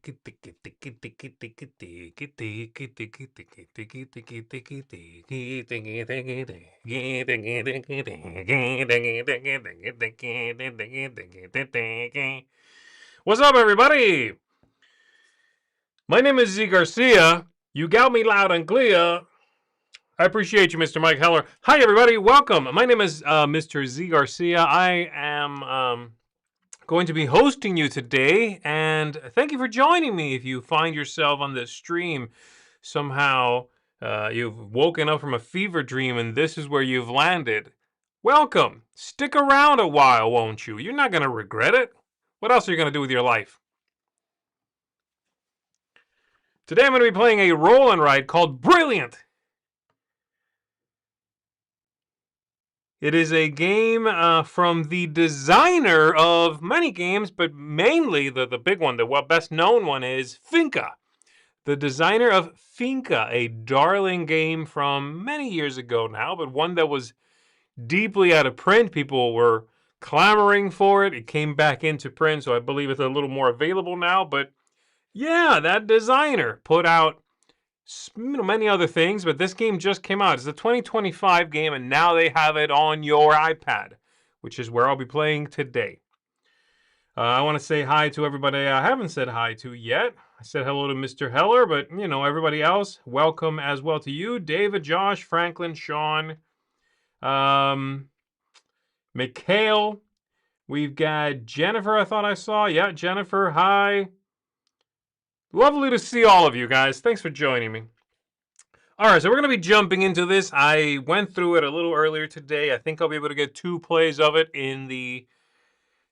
What's up, everybody? My name is Z Garcia. You got me loud and clear. I appreciate you, Mr. Mike Heller. Hi, everybody. Welcome. My name is Mr. Z Garcia. I am going to be hosting you today, and thank you for joining me. If you find yourself on this stream, somehow you've woken up from a fever dream and this is where you've landed. Welcome. Stick around a while, won't you? You're not going to regret it. What else are you going to do with your life? Today I'm going to be playing a roll and write called Brilliant. It is a game from the designer of many games, but mainly the big one, the best known one is Finca. The designer of Finca, a darling game from many years ago now, but one that was deeply out of print. People were clamoring for it. It came back into print, so I believe it's a little more available now. But yeah, that designer put out many other things, but this game just came out. It's a 2025 game, and now they have it on your iPad, which is where I'll be playing today. I want to say hi to everybody I haven't said hi to yet. I said hello to Mr. Heller, but, you know, everybody else, welcome as well to you. David, Josh, Franklin, Sean, Mikhail. We've got Jennifer, I thought I saw. Yeah, Jennifer, hi. Lovely to see all of you guys. Thanks for joining me. All right, so we're going to be jumping into this. I went through it a little earlier today. I think I'll be able to get 2 plays of it in the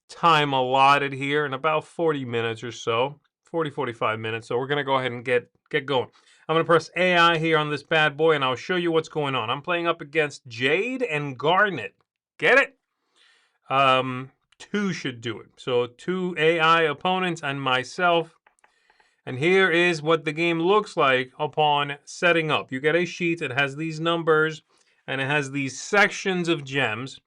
time allotted here in about 40 minutes or so. 45 minutes. So we're going to go ahead and get going. I'm going to press AI here on this bad boy, and I'll show you what's going on. I'm playing up against Jade and Garnet. Get it? 2 should do it. So 2 AI opponents and myself. And here is what the game looks like upon setting up. You get a sheet. It has these numbers, and it has these sections of gems.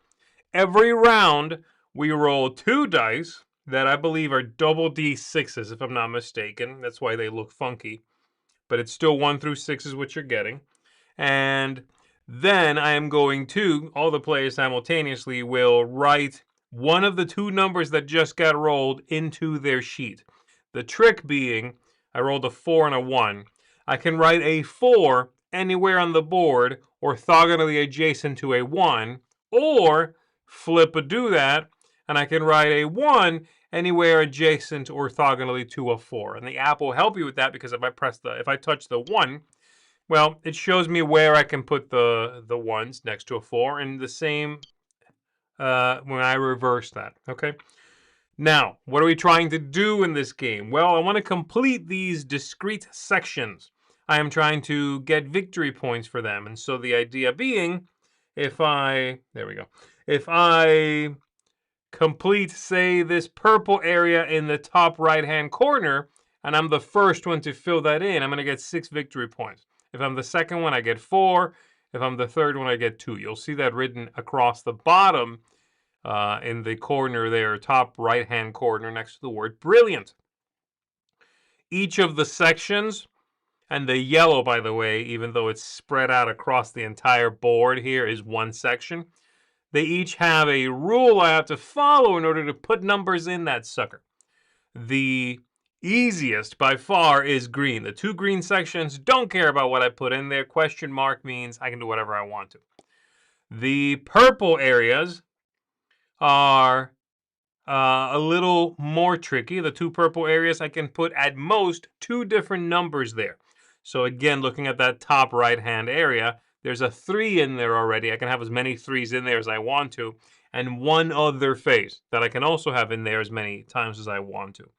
Every round, we roll 2 dice that I believe are double D6s, if I'm not mistaken. That's why they look funky. But it's still 1 through 6 is what you're getting. And then I am going to, all the players simultaneously will write one of the 2 numbers that just got rolled into their sheet. The trick being, I rolled a 4 and a 1. I can write a 4 anywhere on the board orthogonally adjacent to a 1, or flip a do that, and I can write a 1 anywhere adjacent orthogonally to a 4. And the app will help you with that because if I touch the 1, well, it shows me where I can put the 1s next to a 4, and the same when I reverse that, okay? Now, what are we trying to do in this game? Well, I want to complete these discrete sections. I am trying to get victory points for them. And so the idea being, if I complete, say, this purple area in the top right-hand corner, and I'm the first one to fill that in, I'm going to get 6 victory points. If I'm the second one, I get 4. If I'm the third one, I get 2. You'll see that written across the bottom in the corner there, top right-hand corner next to the word brilliant. Each of the sections, and the yellow, by the way, even though it's spread out across the entire board here, is 1 section. They each have a rule I have to follow in order to put numbers in that sucker. The easiest by far is green. The 2 green sections don't care about what I put in there. Question mark means I can do whatever I want to. The purple areas are a little more tricky. The 2 purple areas, I can put at most 2 different numbers there. So again, looking at that top right-hand area, there's a 3 in there already. I can have as many 3s in there as I want to, and 1 other face that I can also have in there as many times as I want to.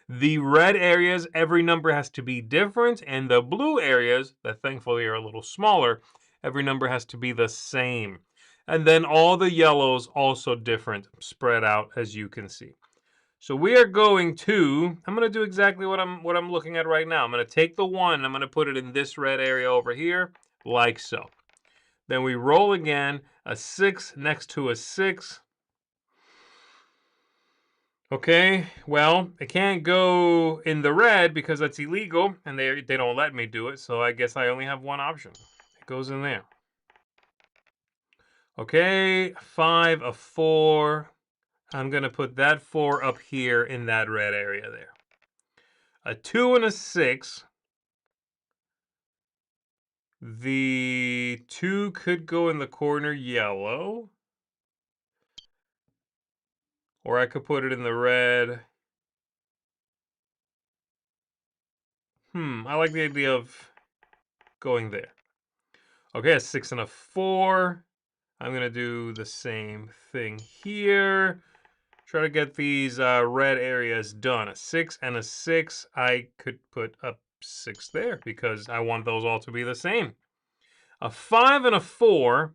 The red areas, every number has to be different, and the blue areas, that thankfully are a little smaller, every number has to be the same. And then all the yellows also different, spread out as you can see. So we are going to, I'm going to do exactly what I'm looking at right now. I'm going to take the 1, I'm going to put it in this red area over here, like so. Then we roll again, a 6 next to a 6. Okay, well, I can't go in the red because that's illegal, and they don't let me do it, so I guess I only have one option. It goes in there. Okay, 5, a 4. I'm going to put that 4 up here in that red area there. A 2 and a 6. The 2 could go in the corner yellow. Or I could put it in the red. I like the idea of going there. Okay, a 6 and a 4. I'm going to do the same thing here. Try to get these red areas done. A 6 and a 6. I could put a 6 there because I want those all to be the same. A 5 and a 4.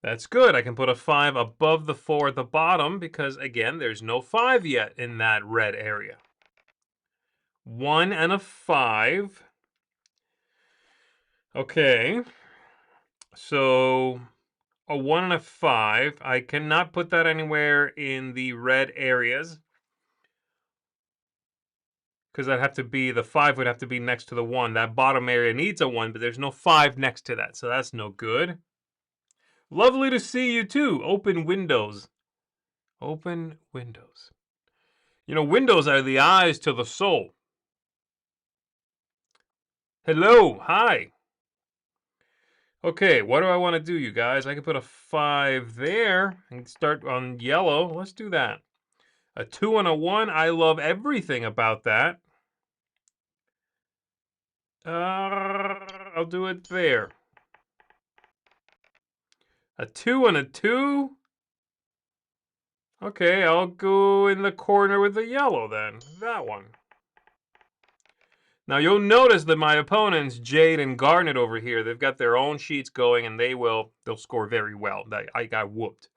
That's good. I can put a 5 above the 4 at the bottom because, again, there's no 5 yet in that red area. 1 and a 5. Okay. So a 1 and a 5. I cannot put that anywhere in the red areas because that'd have to be, the 5 would have to be next to the 1. That bottom area needs a 1, but there's no 5 next to that, so that's no good. Lovely to see you too. Open windows. Open windows. You know, windows are the eyes to the soul. Hello, hi. Okay, what do I want to do, you guys? I can put a 5 there and start on yellow. Let's do that. A 2 and a 1. I love everything about that. I'll do it there. A 2 and a 2. Okay, I'll go in the corner with the yellow then. That one. Now you'll notice that my opponents, Jade and Garnet over here, they've got their own sheets going and they'll score very well. I got whooped.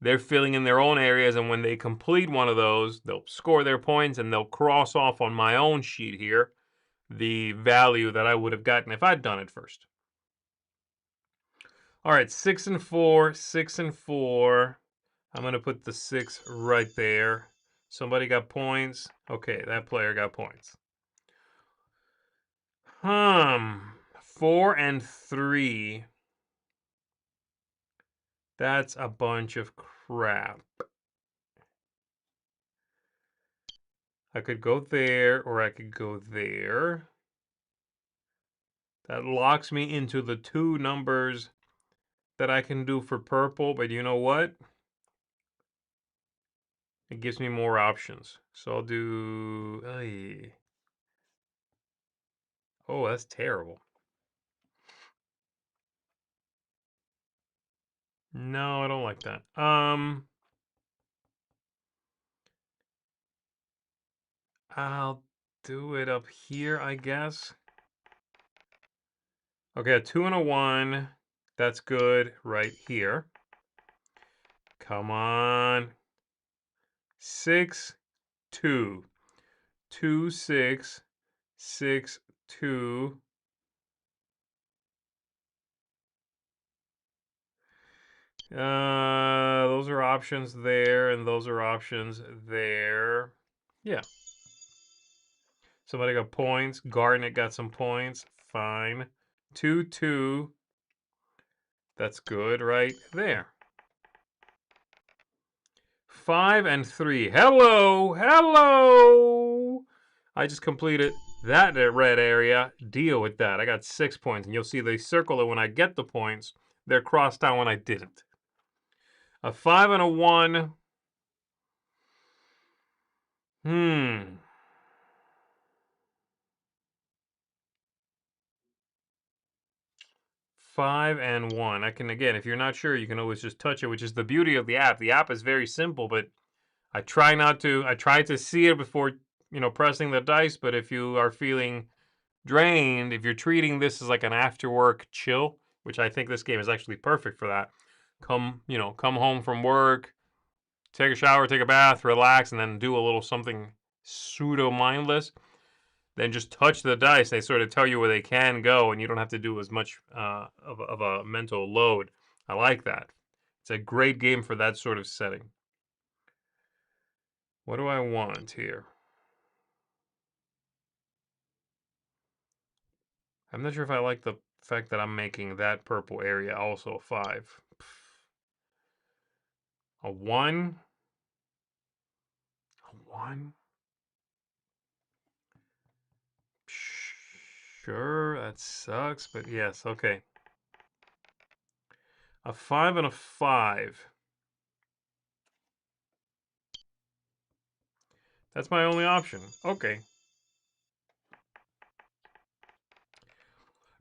They're filling in their own areas, and when they complete one of those, they'll score their points and they'll cross off on my own sheet here the value that I would have gotten if I'd done it first. All right, 6 and 4, 6 and 4. I'm going to put the 6 right there. Somebody got points. Okay, that player got points. 4 and 3. That's a bunch of crap. I could go there, or I could go there. That locks me into the 2 numbers that I can do for purple, but you know what? It gives me more options. So I'll do... Oh, that's terrible. No, I don't like that. I'll do it up here, I guess. Okay, a 2 and a 1. That's good right here. Come on. 6, 2. 2, 6. 6, 2. Those are options there, and those are options there. Yeah. Somebody got points. Garnet got some points. Fine. 2, 2. That's good right there. 5 and 3. Hello! Hello! I just completed that red area. Deal with that. I got 6 points, and you'll see they circle it when I get the points. They're crossed out when I didn't. A 5 and a 1. 5 and 1. I can, again, if you're not sure, you can always just touch it, which is the beauty of the app. The app is very simple, but I try to see it before, pressing the dice, but if you are feeling drained, if you're treating this as like an after work chill, which I think this game is actually perfect for that. Come home from work, take a shower, take a bath, relax, and then do a little something pseudo mindless. Then just touch the dice. They sort of tell you where they can go, and you don't have to do as much of a mental load. I like that. It's a great game for that sort of setting. What do I want here? I'm not sure if I like the fact that I'm making that purple area also a 5. A 1? A 1? Sure, that sucks, but yes, okay. A 5 and a 5. That's my only option. Okay.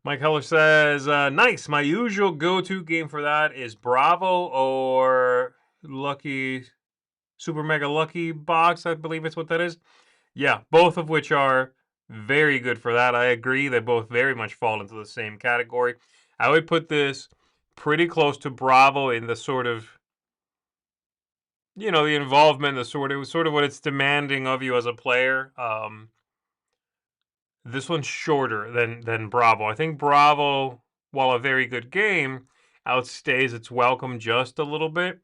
Mike Heller says, nice. My usual go-to game for that is Bravo or Lucky, Super Mega Lucky Box, I believe it's what that is. Yeah, both of which are very good for that. I agree. They both very much fall into the same category. I would put this pretty close to Bravo in the sort of, the involvement, the sort of what it's demanding of you as a player. This one's shorter than Bravo. I think Bravo, while a very good game, outstays its welcome just a little bit.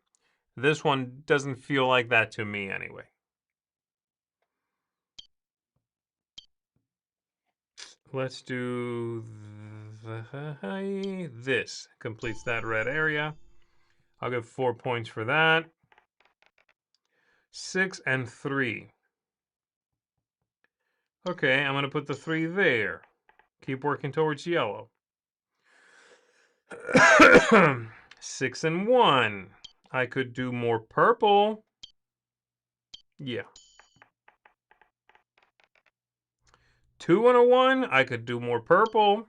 This one doesn't feel like that to me anyway. Let's do this. Completes that red area. I'll give 4 points for that. 6 and 3. Okay, I'm going to put the 3 there. Keep working towards yellow. 6 and 1. I could do more purple. Yeah. 2 and a 1. I could do more purple.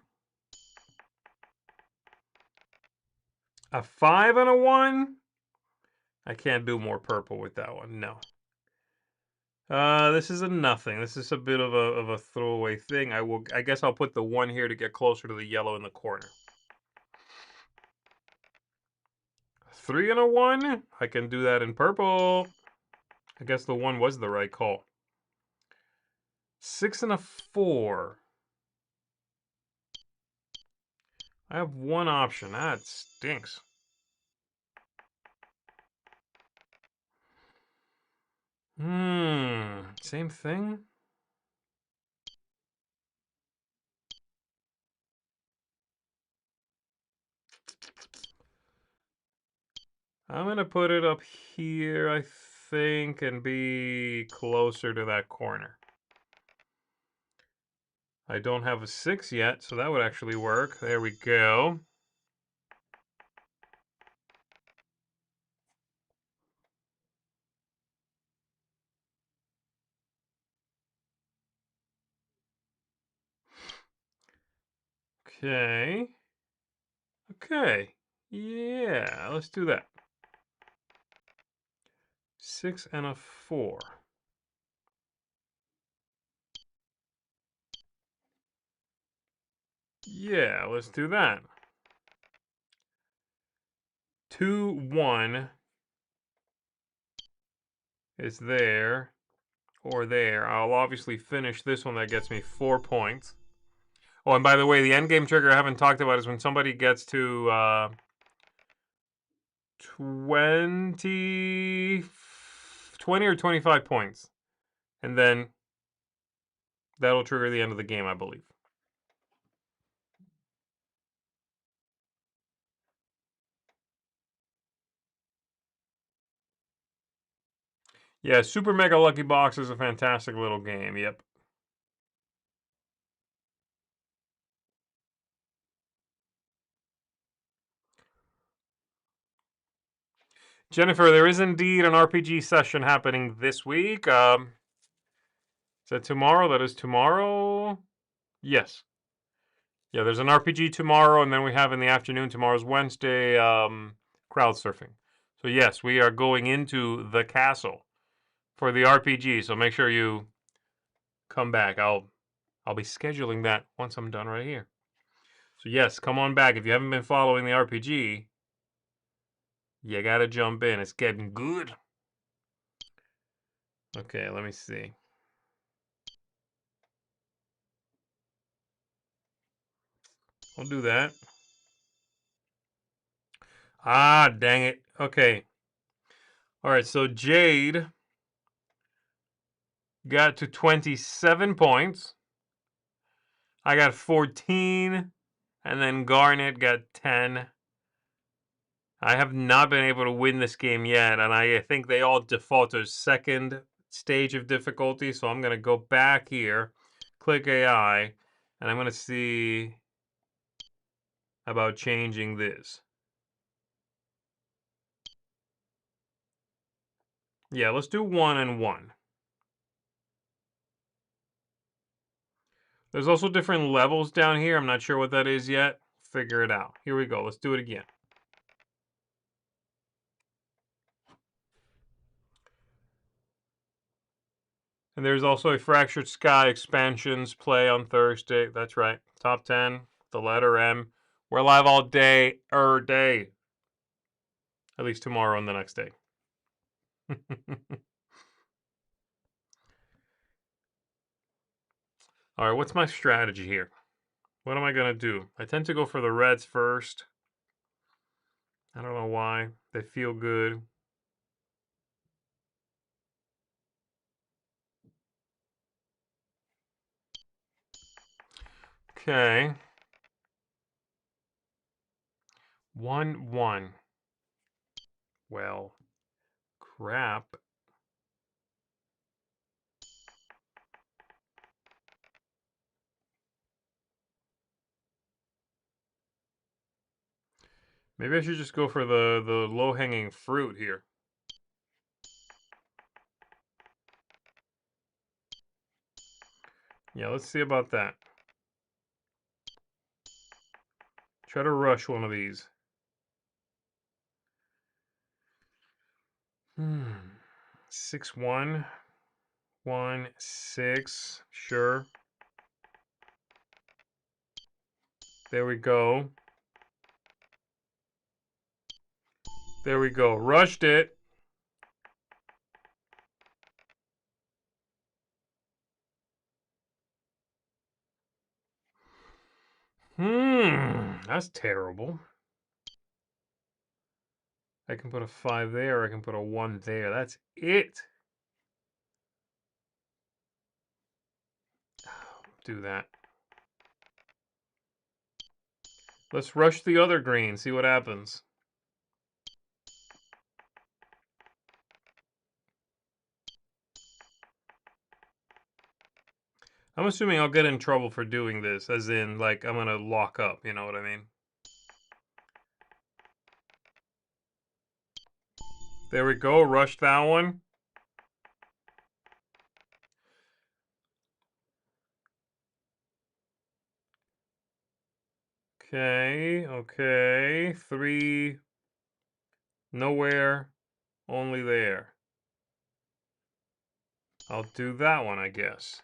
A 5 and a 1. I can't do more purple with that one. No. This is a nothing. This is a bit of a throwaway thing. I guess I'll put the 1 here to get closer to the yellow in the corner. 3 and a 1. I can do that in purple. I guess the 1 was the right call. 6 and a 4. I have one option. That stinks. Same thing? I'm going to put it up here, I think, and be closer to that corner. I don't have a 6 yet, so that would actually work. There we go. Okay. Okay. Yeah, let's do that. 6 and a 4. Yeah, let's do that. 2, 1 is there or there. I'll obviously finish this one that gets me 4 points. Oh, and by the way, the endgame trigger I haven't talked about is when somebody gets to 20 or 25 points. And then that'll trigger the end of the game, I believe. Yeah, Super Mega Lucky Box is a fantastic little game. Yep. Jennifer, there is indeed an RPG session happening this week. Is that tomorrow? That is tomorrow? Yes. Yeah, there's an RPG tomorrow, and then we have in the afternoon, tomorrow's Wednesday, crowd surfing. So yes, we are going into the castle for the RPG. So make sure you come back. I'll be scheduling that once I'm done right here. So yes, come on back. If you haven't been following the RPG, you gotta jump in. It's getting good. Okay, let me see. I'll do that. Ah, dang it. Okay. All right, so Jade got to 27 points. I got 14, and then Garnet got 10. I have not been able to win this game yet, and I think they all default to second stage of difficulty, so I'm going to go back here, click AI, and I'm going to see about changing this. Yeah, let's do 1 and 1. There's also different levels down here. I'm not sure what that is yet. Figure it out. Here we go. Let's do it again. And there's also a Fractured Sky expansions play on Thursday. That's right. Top 10, the letter M. We're live all day, day. At least tomorrow and the next day. All right, what's my strategy here? What am I going to do? I tend to go for the reds first. I don't know why. They feel good. Okay. 1-1. Well, crap. Maybe I should just go for the low-hanging fruit here. Yeah, let's see about that. Try to rush one of these. 6-1. 1, 6. Sure. There we go. There we go. Rushed it. That's terrible. I can put a 5 there, or I can put a 1 there. That's it. Do that. Let's rush the other green, see what happens. I'm assuming I'll get in trouble for doing this, as in, like, I'm gonna lock up, you know what I mean? There we go, rush that one. Okay, okay. 3, nowhere, only there. I'll do that one, I guess.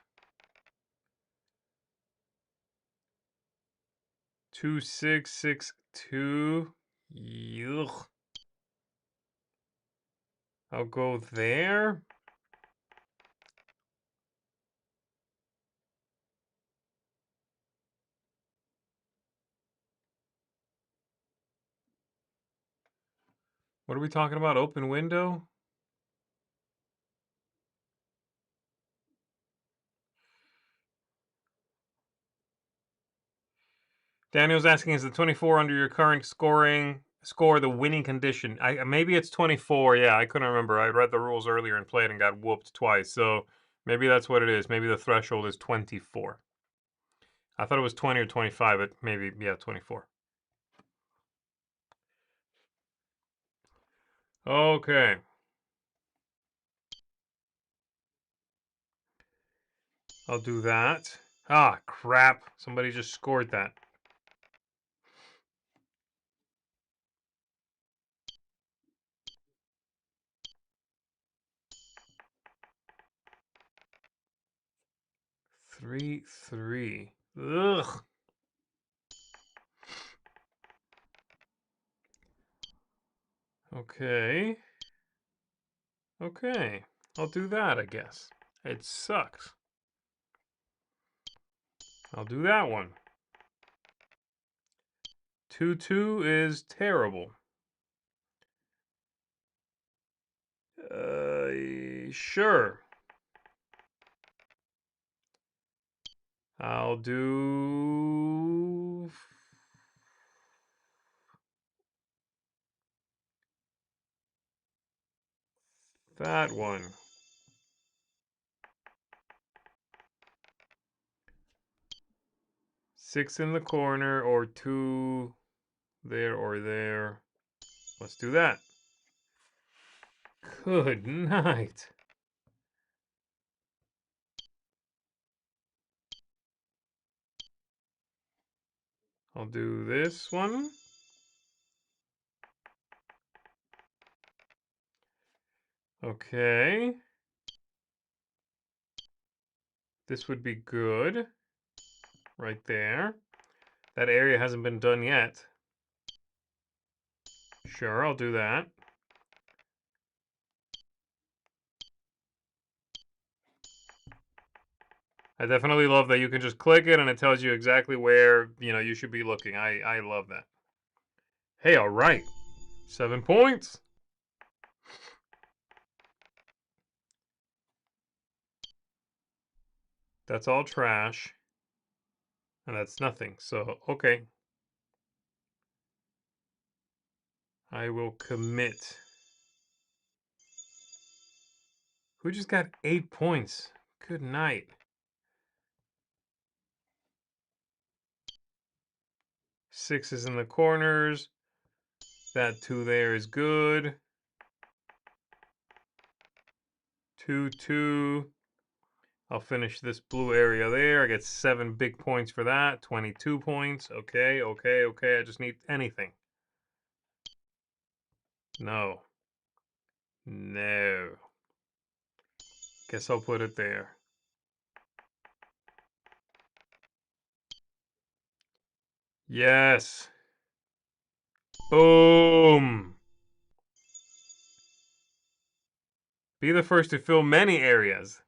2, 6, 6, 2. Yuck. I'll go there. What are we talking about? Open window? Daniel's asking, is the 24 under your current score the winning condition? Maybe it's 24. Yeah, I couldn't remember. I read the rules earlier and played and got whooped twice. So maybe that's what it is. Maybe the threshold is 24. I thought it was 20 or 25, but maybe, yeah, 24. Okay. I'll do that. Ah, crap. Somebody just scored that. Three, 3. Ugh. Okay. Okay. I'll do that, I guess. It sucks. I'll do that one. 2-2 is terrible. Sure. I'll do that one. Six in the corner or two there or there. Let's do that. Good night. I'll do this one. Okay. This would be good. Right there. That area hasn't been done yet. Sure, I'll do that. I definitely love that you can just click it and it tells you exactly where, you should be looking. I love that. Hey, all right. 7 points. That's all trash. And that's nothing. So, okay. I will commit. Who just got 8 points? Good night. 6 is in the corners. That 2 there is good. 2, 2. I'll finish this blue area there. I get 7 big points for that. 22 points. Okay, okay, okay. I just need anything. No. No. Guess I'll put it there. Yes. Boom. Be the first to fill many areas.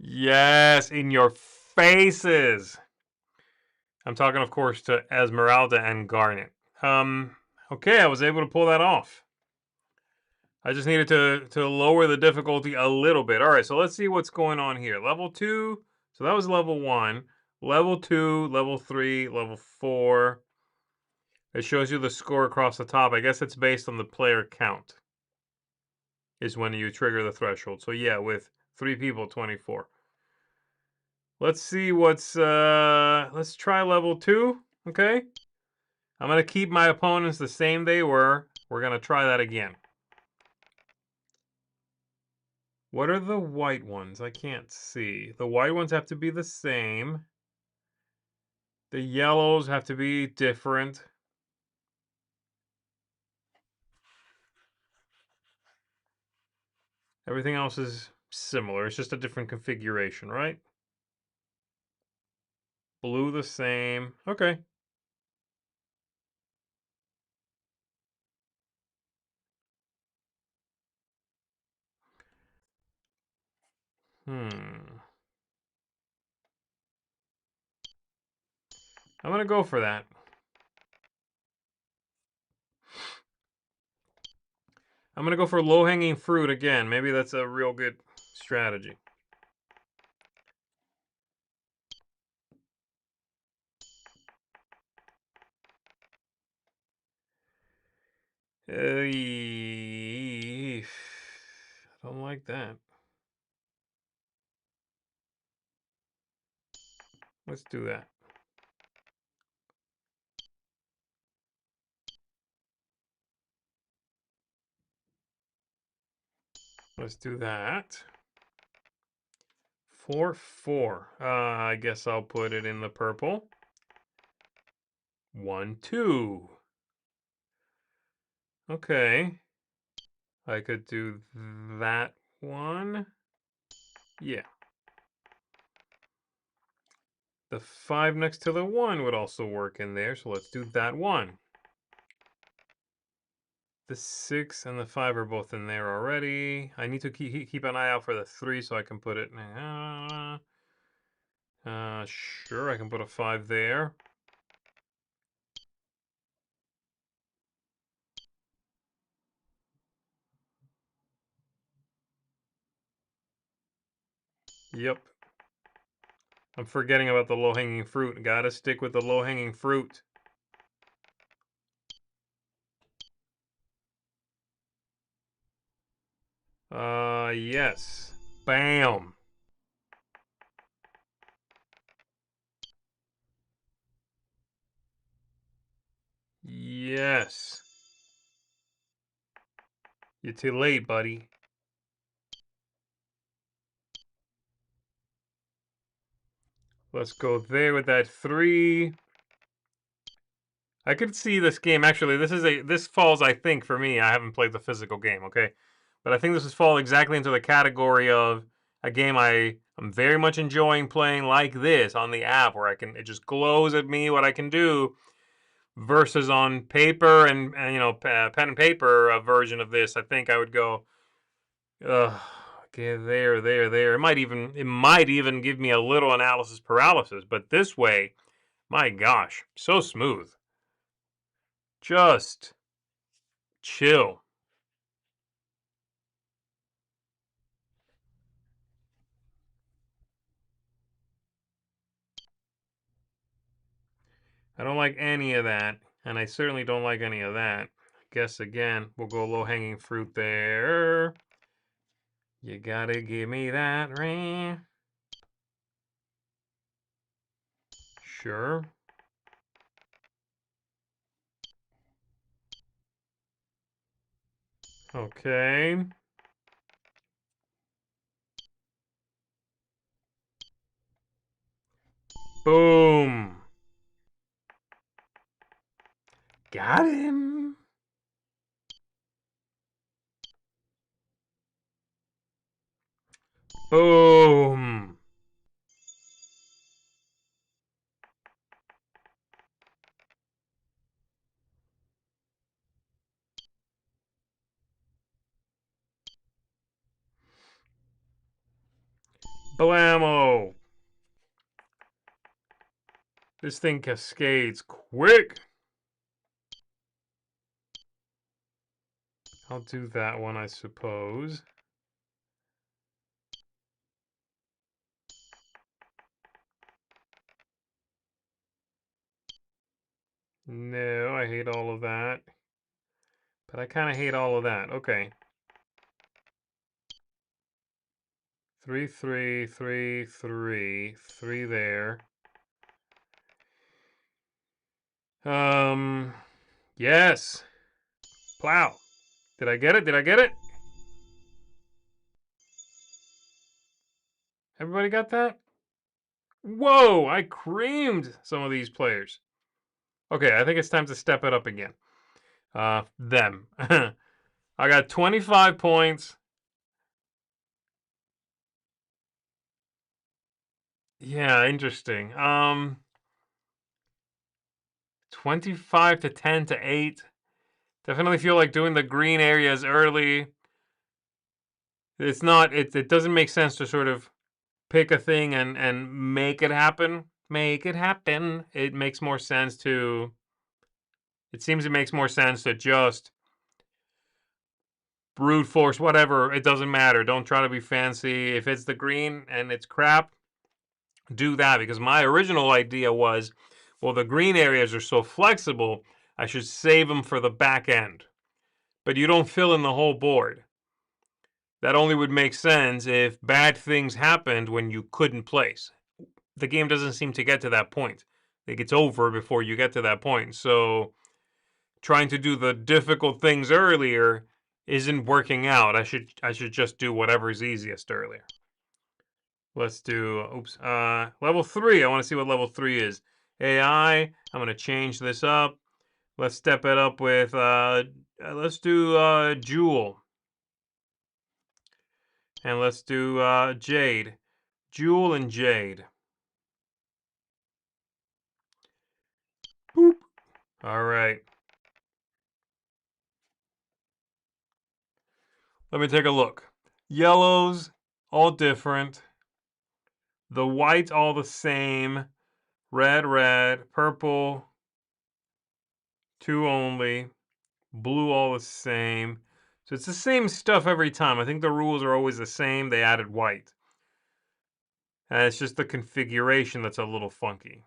Yes, in your faces. I'm talking, of course, to Esmeralda and Garnet. Okay, I was able to pull that off. I just needed to lower the difficulty a little bit. All right, so let's see what's going on here. Level 2, so that was level 1. Level 2, level 3, level 4. It shows you the score across the top. I guess it's based on the player count is when you trigger the threshold. So yeah, with 3 people, 24. Let's see let's try level 2, okay? I'm going to keep my opponents the same they were. We're going to try that again. What are the white ones? I can't see. The white ones have to be the same. The yellows have to be different. Everything else is similar. It's just a different configuration, right? Blue the same. Okay. I'm going to go for that. I'm going to go for low-hanging fruit again. Maybe that's a real good strategy. I don't like that. Let's do that. Let's do that. 4, 4. I guess I'll put it in the purple. 1, 2. Okay. I could do that one. Yeah. The 5 next to the 1 would also work in there, so let's do that one. The 6 and the 5 are both in there already. I need to keep an eye out for the 3 so I can put it... sure, I can put a 5 there. Yep. I'm forgetting about the low-hanging fruit. Gotta stick with the low-hanging fruit. Yes. Bam. Yes. You're too late, buddy. Let's go there with that 3. I could see this game actually. This falls, I think, for me. I haven't played the physical game, okay, but I think this would fall exactly into the category of a game I'm very much enjoying playing like this on the app, where it just glows at me what I can do, versus on paper and pen and paper version of this. I think I would go, okay, there. It might even give me a little analysis paralysis, but this way, my gosh, so smooth. Just chill. I don't like any of that, and I certainly don't like any of that. Guess again, we'll go low-hanging fruit there. You gotta give me that ring. Sure. Okay. Boom. Got him. Boom. Blammo. This thing cascades quick. I'll do that one, I suppose. No, I hate all of that. But I kind of hate all of that. Okay. 3, 3, 3, 3. 3 there. Yes. Plow. Did I get it? Did I get it? Everybody got that? Whoa, I creamed some of these players. Okay, I think it's time to step it up again. Them. I got 25 points. Yeah, interesting. 25 to 10 to 8. Definitely feel like doing the green areas early. It's not, it doesn't make sense to sort of pick a thing and make it happen. Make it happen. It seems it makes more sense to just brute force, whatever. It doesn't matter. Don't try to be fancy. If it's the green and it's crap, do that. Because my original idea was, well, the green areas are so flexible, I should save them for the back end. But you don't fill in the whole board. That only would make sense if bad things happened when you couldn't place. The game doesn't seem to get to that point. It gets over before you get to that point. So trying to do the difficult things earlier isn't working out. I should just do whatever's easiest earlier. Let's do level 3. I want to see what level 3 is. AI, I'm going to change this up. Let's step it up with let's do Jewel. And let's do Jade. Jewel and Jade. Boop. All right. Let me take a look. Yellows, all different. The white, all the same. Red, red. Purple, 2 only. Blue, all the same. So it's the same stuff every time. I think the rules are always the same. They added white. It's just the configuration that's a little funky.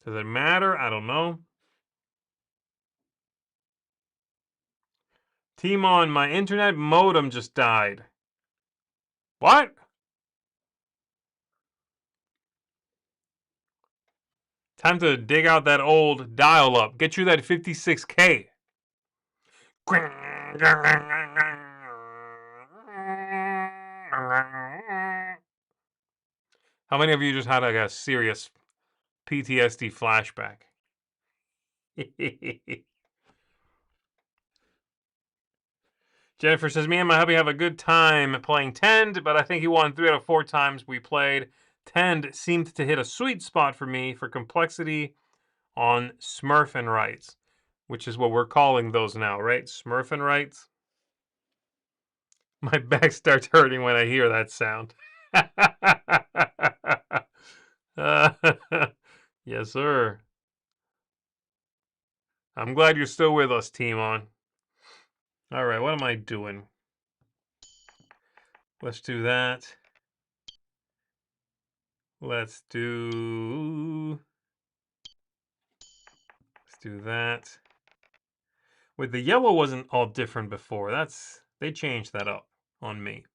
Does it matter? I don't know. Timon, my internet modem just died. What? Time to dig out that old dial-up. Get you that 56K. How many of you just had like a serious PTSD flashback? Jennifer says, me and my hubby have a good time playing Tend, but I think he won 3 out of 4 times we played. Tend seemed to hit a sweet spot for me for complexity on Smurf and rights, which is what we're calling those now, right? Smurf and rights. My back starts hurting when I hear that sound. Yes, sir. I'm glad you're still with us, Timon. All right, what am I doing? Let's do that. Let's do that. Wait, the yellow wasn't all different before. They changed that up on me.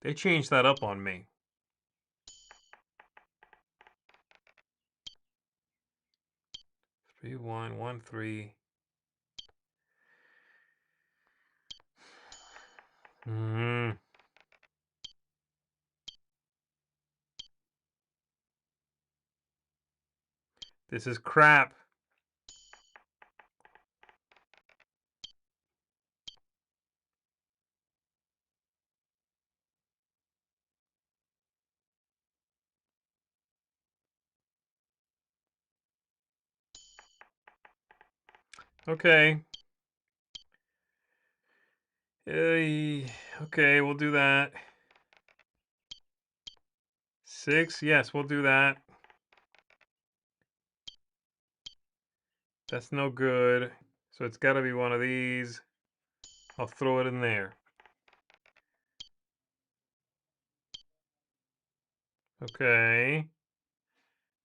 They changed that up on me. Three, 1, 1, 3. This is crap. Okay. Okay, we'll do that. 6, yes, we'll do that. That's no good. So it's got to be one of these. I'll throw it in there. Okay.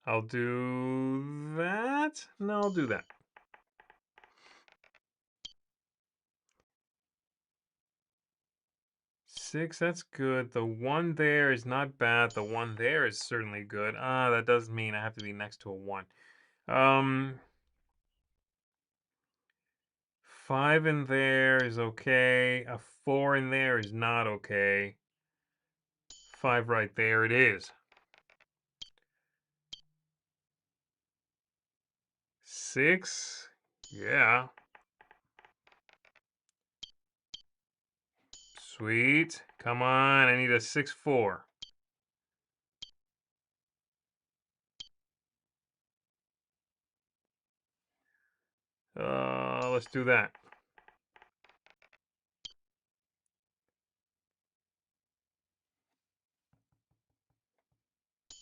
I'll do that. No, I'll do that. 6, that's good. The 1 there is not bad. The 1 there is certainly good. That does mean I have to be next to a 1. 5 in there is okay. A 4 in there is not okay. 5 right there it is. 6, yeah. Sweet. Come on, I need a 6, 4. Let's do that.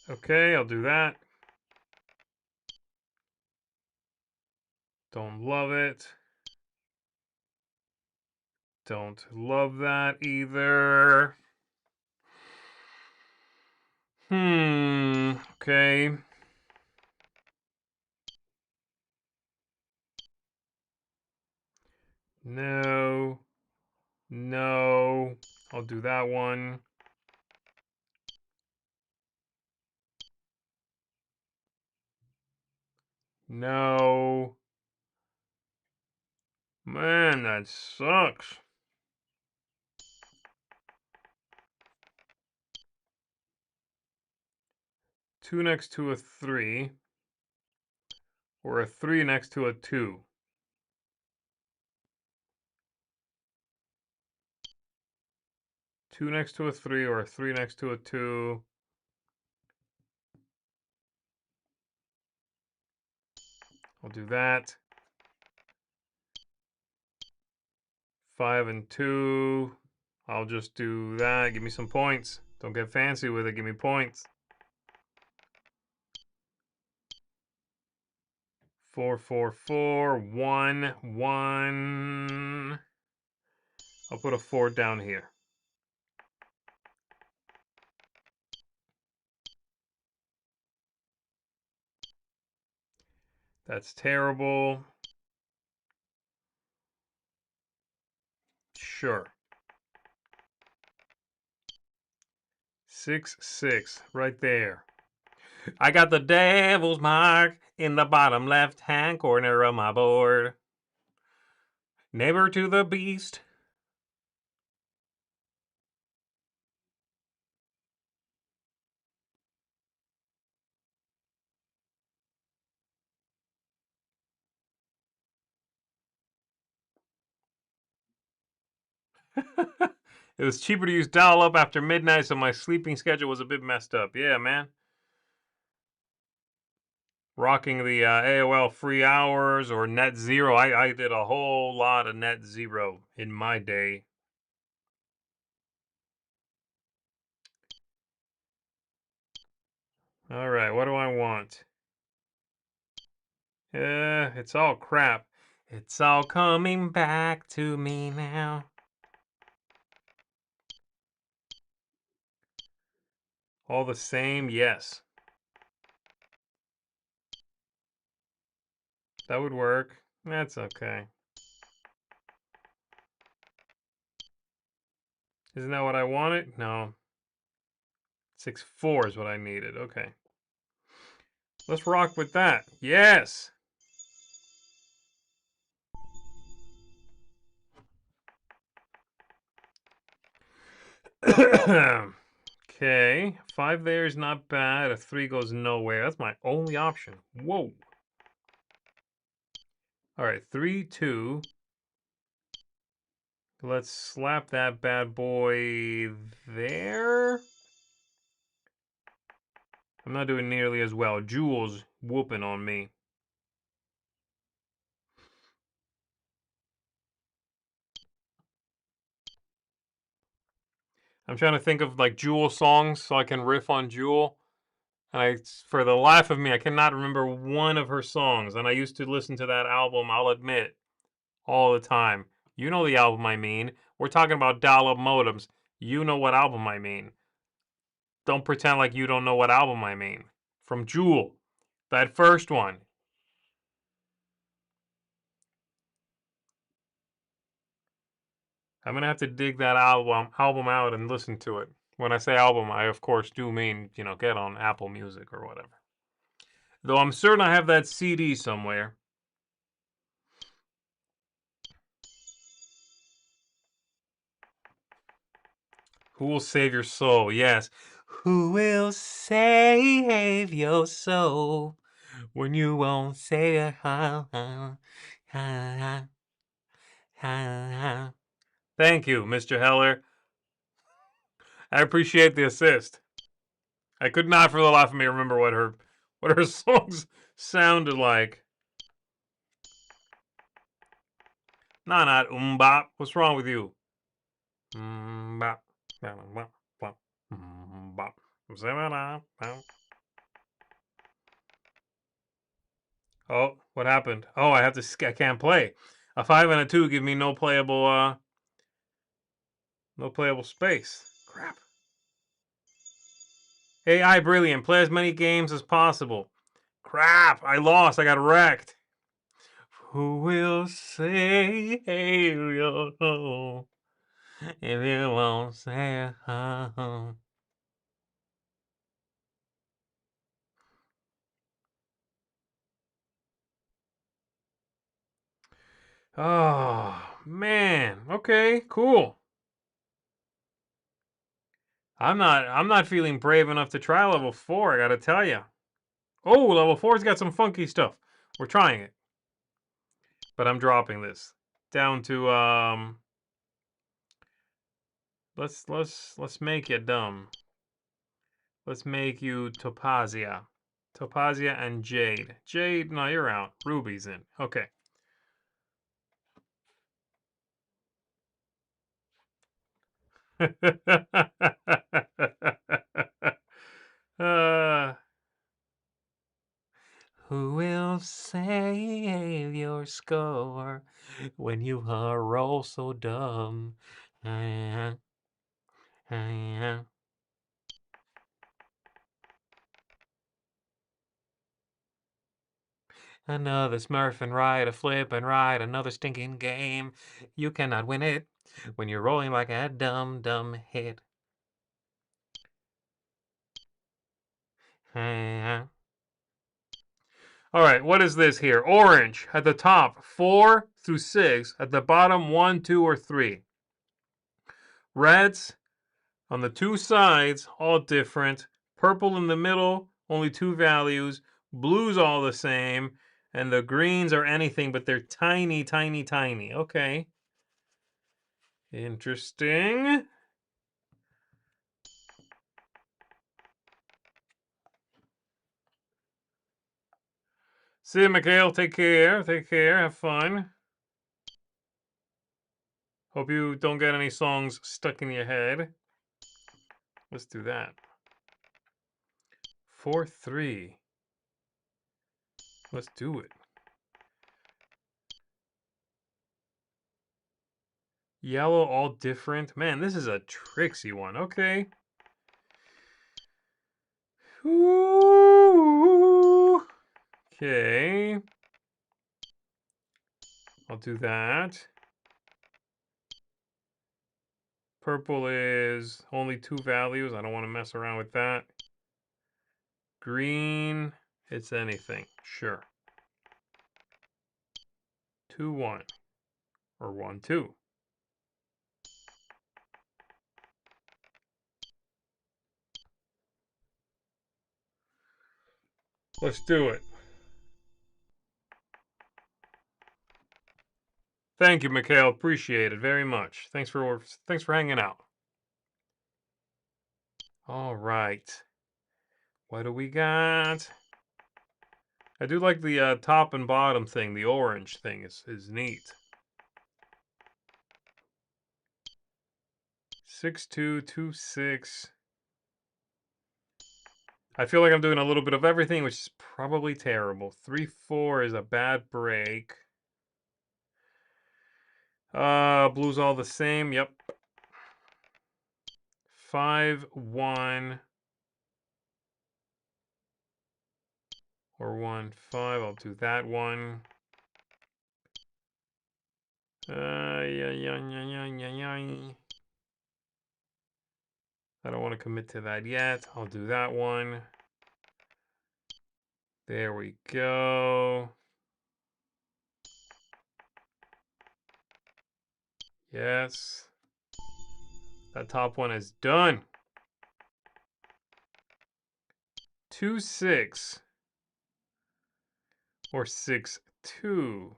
Okay, I'll do that. Don't love it. Don't love that either. Okay. No. No. I'll do that one. No. Man, that sucks. Two next to a 3. Or a 3 next to a 2. Two next to a 3 or a 3 next to a 2. I'll do that. 5 and 2. I'll just do that. Give me some points. Don't get fancy with it. Give me points. 4, 4, 4. 1, 1. I'll put a 4 down here. That's terrible. Sure. 6-6 right there. I got the devil's mark in the bottom left-hand corner of my board. Neighbor to the beast. It was cheaper to use dial-up after midnight, so my sleeping schedule was a bit messed up. Yeah, man. Rocking the AOL free hours or net zero. I did a whole lot of net zero in my day. All right, what do I want? It's all crap. It's all coming back to me now. All the same, yes. That would work. That's okay. Isn't that what I wanted? No. 6-4 is what I needed. Okay. Let's rock with that. Yes! Okay. 5 there is not bad. A 3 goes nowhere. That's my only option. Whoa. Alright, 3-2. Let's slap that bad boy there. I'm not doing nearly as well. Jules whooping on me. I'm trying to think of like Jewel songs so I can riff on Jewel. And for the life of me, I cannot remember one of her songs. And I used to listen to that album, I'll admit, all the time. You know the album I mean. We're talking about dial-up modems. You know what album I mean. Don't pretend like you don't know what album I mean. From Jewel. That first one. I'm gonna have to dig that album out and listen to it. When I say album, I of course do mean, get on Apple Music or whatever. Though I'm certain I have that CD somewhere. Who will save your soul? Yes. Who will save your soul when you won't say it? Thank you, Mr. Heller. I appreciate the assist. I could not for the life of me remember what her songs sounded like. Nah, not bop. What's wrong with you? Bop. Bop. Bop. Oh, what happened? Oh, I can't play. A 5 and a 2 give me no playable space. Crap. AI brilliant. Play as many games as possible. Crap. I lost. I got wrecked. Who will save your soul if you won't say it? Oh, man. Okay, cool. I'm not feeling brave enough to try level 4, I gotta tell you. Oh, level 4's got some funky stuff. We're trying it. But I'm dropping this. Down to let's make you dumb. Let's make you Topazia. Topazia and Jade. Jade, no, you're out. Ruby's in. Okay. uh, who will save your score when you are all so dumb? Another smurf and ride, a flip and ride, another stinking game. You cannot win it when you're rolling like a dumb, dumb hit. All right, what is this here? Orange at the top, 4 through 6. At the bottom, 1, 2, or 3. Reds on the two sides, all different. Purple in the middle, only 2 values. Blues all the same. And the greens are anything, but they're tiny, tiny, tiny. Okay. Interesting. See you, Mikhail. Take care. Take care. Have fun. Hope you don't get any songs stuck in your head. Let's do that. 4, 3. Let's do it. Yellow, all different. Man, this is a tricksy one. Okay. Ooh. Okay. I'll do that. Purple is only 2 values. I don't want to mess around with that. Green, it's anything. Sure. 2, 1. Or 1, 2. Let's do it. Thank you, Mikhail. Appreciate it very much. Thanks for hanging out. All right. What do we got? I do like the top and bottom thing. The orange thing is neat. 6, 2, 2, 6. I feel like I'm doing a little bit of everything, which is probably terrible. 3, 4 is a bad break. Blues all the same. Yep. 5, 1. Or 1, 5. I'll do that one. Yeah. I don't want to commit to that yet. I'll do that one. There we go. Yes. That top one is done. 2, 6. Or 6, 2.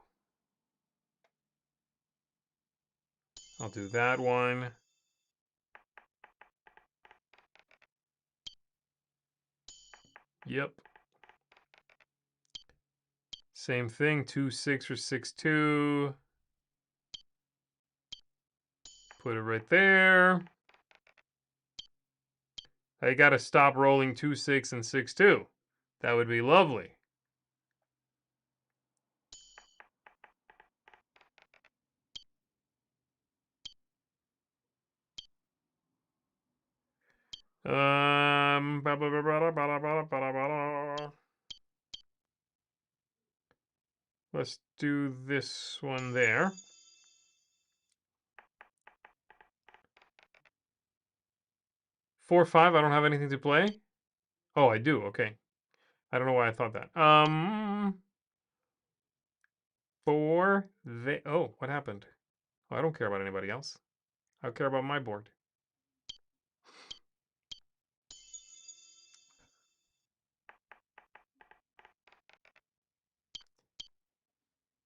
I'll do that one. Yep. Same thing, 2, 6 or 6, 2. Put it right there. I gotta stop rolling 2, 6 and 6, 2. That would be lovely. Let's do this one there. 4, 5, I don't have anything to play. Oh, I do, okay. I don't know why I thought that. 4, oh, what happened? Oh, I don't care about anybody else. I care about my board.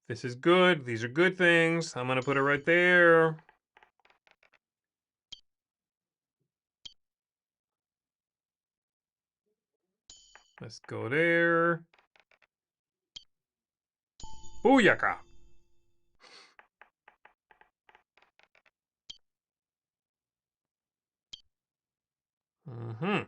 This is good. These are good things. I'm going to put it right there. Let's go there. Booyaka. Mm-hmm.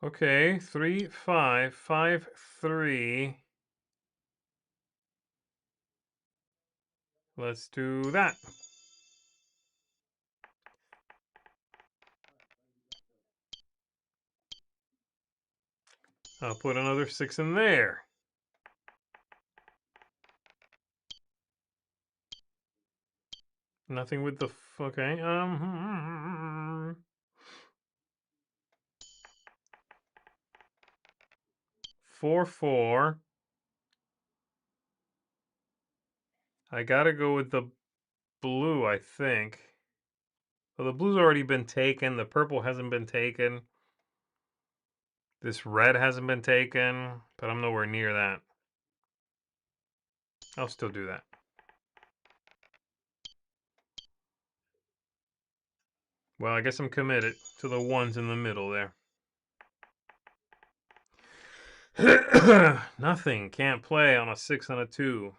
Okay, 3, 5, 5, 3. Let's do that. I'll put another 6 in there. Nothing with the okay. 4 4. I gotta go with the blue, I think. Well, the blue's already been taken. The purple hasn't been taken. This red hasn't been taken, but I'm nowhere near that. I'll still do that. Well, I guess I'm committed to the ones in the middle there. Nothing. Can't play on a 6 and a 2.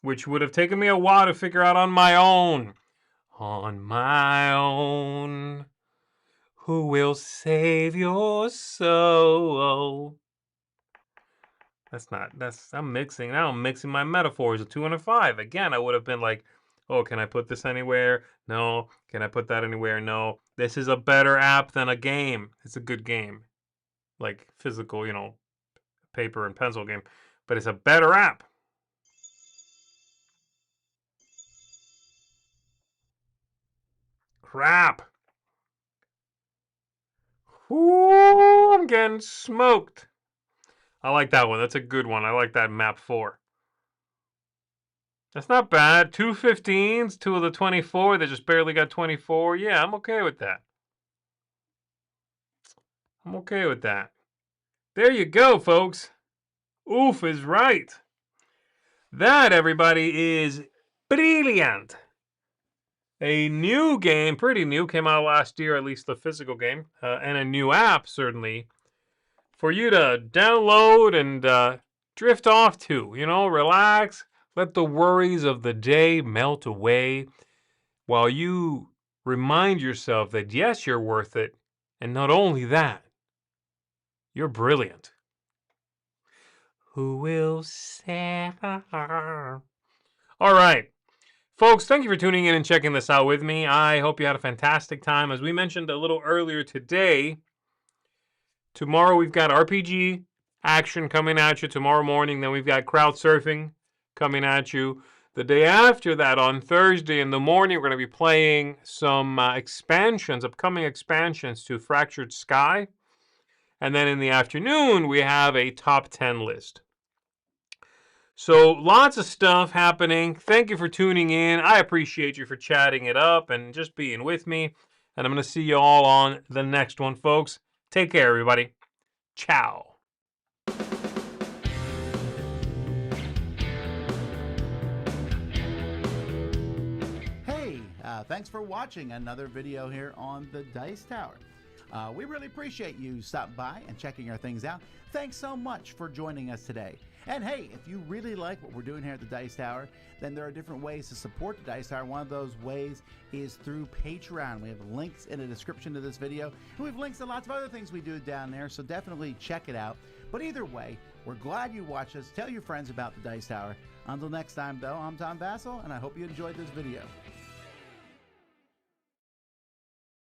Which would have taken me a while to figure out on my own. On my own. Who will save your soul? I'm mixing. Now I'm mixing my metaphors. A 2 and a 5. Again, I would have been like, oh, can I put this anywhere? No. Can I put that anywhere? No. This is a better app than a game. It's a good game. Like physical, paper and pencil game. But it's a better app. Crap. Ooh, I'm getting smoked. I like that one. That's a good one. I like that map 4. That's not bad. 2 15s, 2 of the 24. They just barely got 24. Yeah, I'm okay with that. I'm okay with that. There you go, folks. Oof is right. That, everybody, is brilliant. A new game, pretty new, came out last year, at least the physical game, and a new app, certainly, for you to download and drift off to. Relax, let the worries of the day melt away while you remind yourself that, yes, you're worth it, and not only that, you're brilliant. Who will save her? All right. Folks, thank you for tuning in and checking this out with me. I hope you had a fantastic time. As we mentioned a little earlier today, tomorrow we've got RPG action coming at you tomorrow morning. Then we've got crowd surfing coming at you. The day after that, on Thursday in the morning, we're going to be playing some upcoming expansions to Fractured Sky. And then in the afternoon, we have a top 10 list. So lots of stuff happening. Thank you for tuning in. I appreciate you for chatting it up and just being with me. And I'm going to see you all on the next one, folks. Take care, everybody. Ciao. Hey, thanks for watching another video here on the Dice Tower. We really appreciate you stopping by and checking our things out. Thanks so much for joining us today. And hey, if you really like what we're doing here at the Dice Tower, then there are different ways to support the Dice Tower. One of those ways is through Patreon. We have links in the description to this video, and we have links to lots of other things we do down there, so definitely check it out. But either way, we're glad you watched us. Tell your friends about the Dice Tower. Until next time, though, I'm Tom Vassell, and I hope you enjoyed this video.